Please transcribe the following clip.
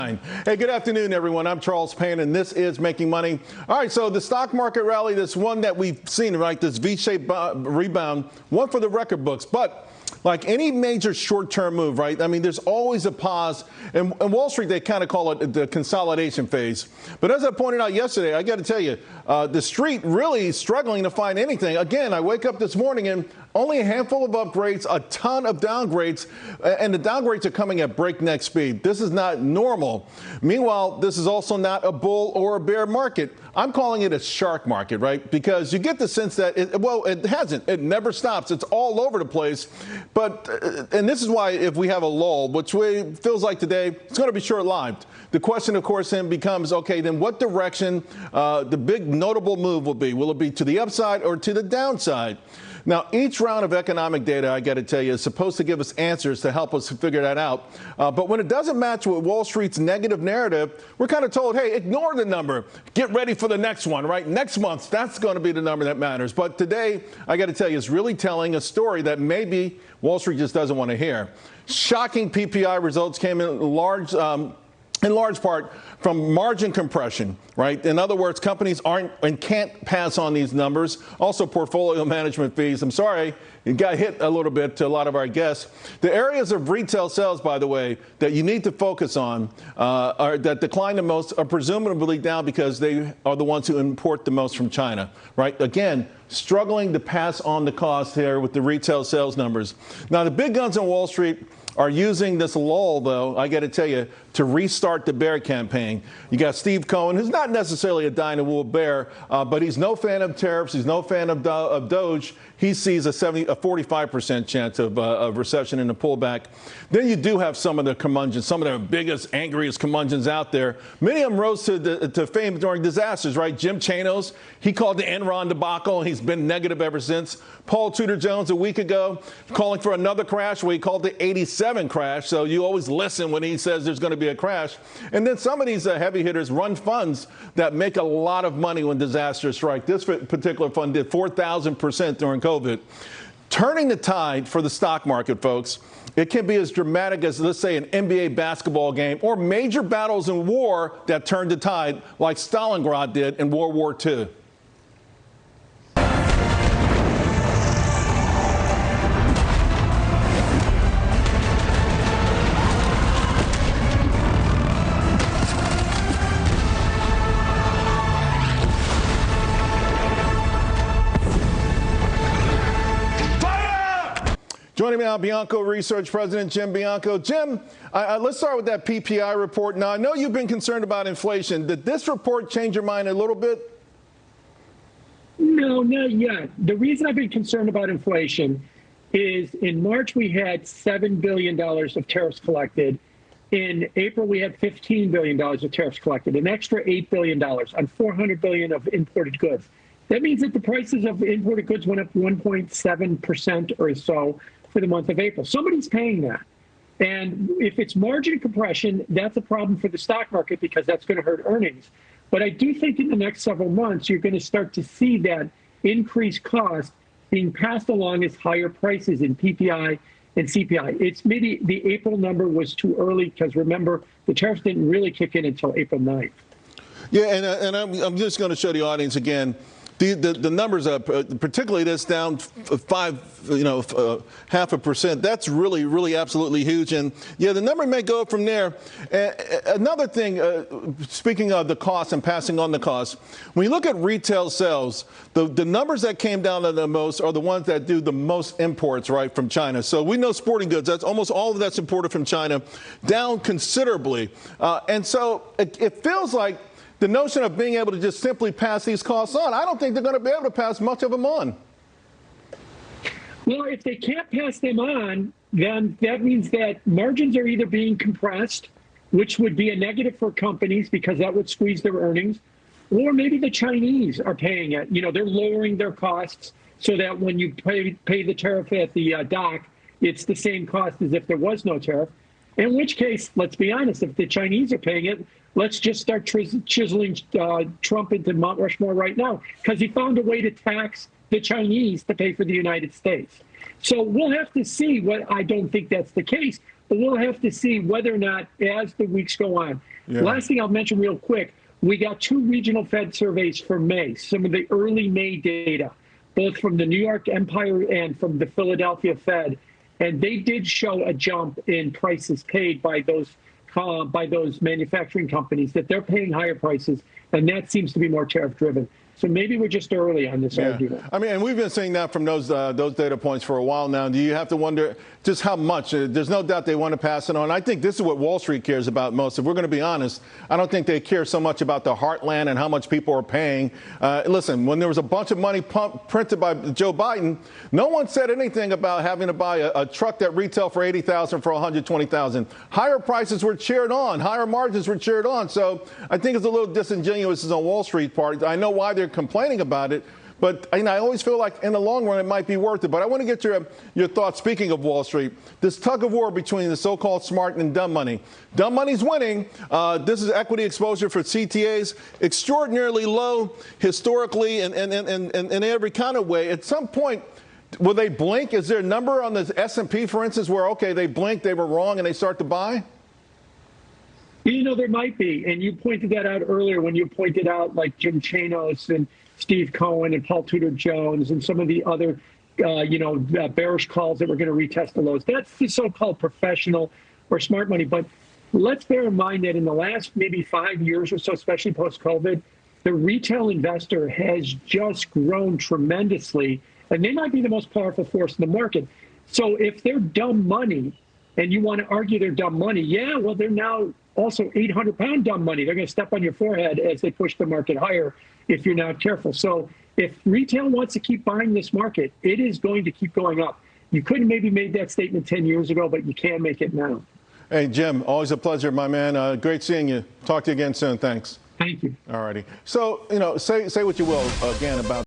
Hey, good afternoon, everyone. I'm Charles Payne, and this is Making Money. All right, so the stock market rally, this one that we've seen, right, this V-shaped rebound, one for the record books. But like any major short-term move, right, I mean, there's always a pause. And Wall Street, they kind of call it the consolidation phase. But as I pointed out yesterday, I got to tell you, the street really struggling to find anything. Again, I wake up this morning and only a handful of upgrades, a ton of downgrades, and the downgrades are coming at breakneck speed. This is not normal. Meanwhile, this is also not a bull or a bear market. I'm calling it a shark market, right? Because you get the sense that, it hasn't. It never stops. It's all over the place. But, and this is why if we have a lull, which feels like today, it's going to be short-lived. The question, of course, then becomes, okay, then what direction the big notable move will be? Will it be to the upside or to the downside? Now, each round of economic data, I got to tell you, is supposed to give us answers to help us figure that out. But when it doesn't match with Wall Street's negative narrative, we're kind of told, hey, ignore the number. Get ready for the next one, right? Next month, that's going to be the number that matters. But today, I got to tell you, it's really telling a story that maybe Wall Street just doesn't want to hear. Shocking PPI results came in large part from margin compression, right? In other words, companies aren't and can't pass on these numbers. Also, portfolio management fees. I'm sorry, it got hit a little bit to a lot of our guests. The areas of retail sales, by the way, that you need to focus on that decline the most are presumably down because they are the ones who import the most from China, right? Again, struggling to pass on the cost here with the retail sales numbers. Now, the big guns on Wall Street are using this lull, though, I got to tell you, to restart the bear campaign. You got Steve Cohen, who's not necessarily a dyed-in-the-wool bear, but he's no fan of tariffs. He's no fan of Doge. He sees a 45% chance of recession and a pullback. Then you do have some of the curmudgeons, some of the biggest, angriest curmudgeons out there. Many of them rose to fame during disasters, right? Jim Chanos, he called the Enron debacle, and he's been negative ever since. Paul Tudor Jones a week ago calling for another crash, where he called the 87 crash. So you always listen when he says there's going to be a crash. And then some of these heavy hitters run funds that make a lot of money when disasters strike. This particular fund did 4,000% during COVID. Turning the tide for the stock market, folks, it can be as dramatic as, let's say, an NBA basketball game or major battles in war that turned the tide, like Stalingrad did in World War II. Joining me now, Bianco Research President Jim Bianco. Jim, let's start with that PPI report. Now, I know you've been concerned about inflation. Did this report change your mind a little bit? No, not yet. The reason I've been concerned about inflation is in March we had $7 billion of tariffs collected. In April, we had $15 billion of tariffs collected, an extra $8 billion on $400 billion of imported goods. That means that the prices of imported goods went up 1.7% or so for the month of April. Somebody's paying that. And if it's margin compression, that's a problem for the stock market because that's going to hurt earnings. But I do think in the next several months, you're going to start to see that increased cost being passed along as higher prices in PPI and CPI. It's maybe the April number was too early because remember, the tariffs didn't really kick in until April 9th. Yeah, and I'm just going to show the audience again. The numbers up, particularly this down half a percent. That's really absolutely huge. And yeah, the number may go up from there. Another thing, speaking of the cost and passing on the cost, when you look at retail sales, the numbers that came down the most are the ones that do the most imports, right, from China. So we know sporting goods, that's almost all of that's imported from China, down considerably. And so it feels like the notion of being able to just simply pass these costs on, I don't think they're going to be able to pass much of them on. Well, if they can't pass them on, then that means that margins are either being compressed, which would be a negative for companies because that would squeeze their earnings, or maybe the Chinese are paying it. You know, they're lowering their costs so that when you pay the tariff at the dock, it's the same cost as if there was no tariff. In which case, let's be honest, if the Chinese are paying it, let's just start chiseling Trump into Mount Rushmore right now, because he found a way to tax the Chinese to pay for the United States. So we'll have to see what, I don't think that's the case, but we'll have to see whether or not, as the weeks go on, Yeah. Last thing I'll mention real quick, we got 2 regional Fed surveys for May, some of the early May data, both from the New York Empire and from the Philadelphia Fed. And they did show a jump in prices paid by those manufacturing companies, that they're paying higher prices, and that seems to be more tariff driven. So maybe we're just early on this argument. I mean, and we've been seeing that from those data points for a while now. Do you have to wonder just how much? There's no doubt they want to pass it on. I think this is what Wall Street cares about most. If we're going to be honest, I don't think they care so much about the heartland and how much people are paying. Listen, when there was a bunch of money printed by Joe Biden, no one said anything about having to buy a truck that retailed for $80,000 for $120,000. Higher prices were cheered on. Higher margins were cheered on. So I think it's a little disingenuous on Wall Street part. I know why they're complaining about it, but I always feel like in the long run it might be worth it. But I want to get your thoughts, speaking of Wall Street, this tug of war between the so-called smart and dumb money. Dumb money's winning. This is equity exposure for CTAs, extraordinarily low historically and in every kind of way. At some point, will they blink? Is there a number on the S&P, for instance, where, okay, they blink, they were wrong, and they start to buy? You know, there might be. And you pointed that out earlier when you pointed out like Jim Chanos and Steve Cohen and Paul Tudor Jones and some of the other, bearish calls that we're going to retest the lows. That's the so-called professional or smart money. But let's bear in mind that in the last maybe 5 years or so, especially post-COVID, the retail investor has just grown tremendously, and they might be the most powerful force in the market. So if they're dumb money, and you want to argue they're dumb money, yeah, well, they're now also 800-pound dumb money. They're going to step on your forehead as they push the market higher if you're not careful. So if retail wants to keep buying this market, it is going to keep going up. You couldn't maybe made that statement 10 years ago, but you can make it now. Hey, Jim, always a pleasure, my man. Great seeing you. Talk to you again soon. Thanks. Thank you. All righty. So, say what you will, again, about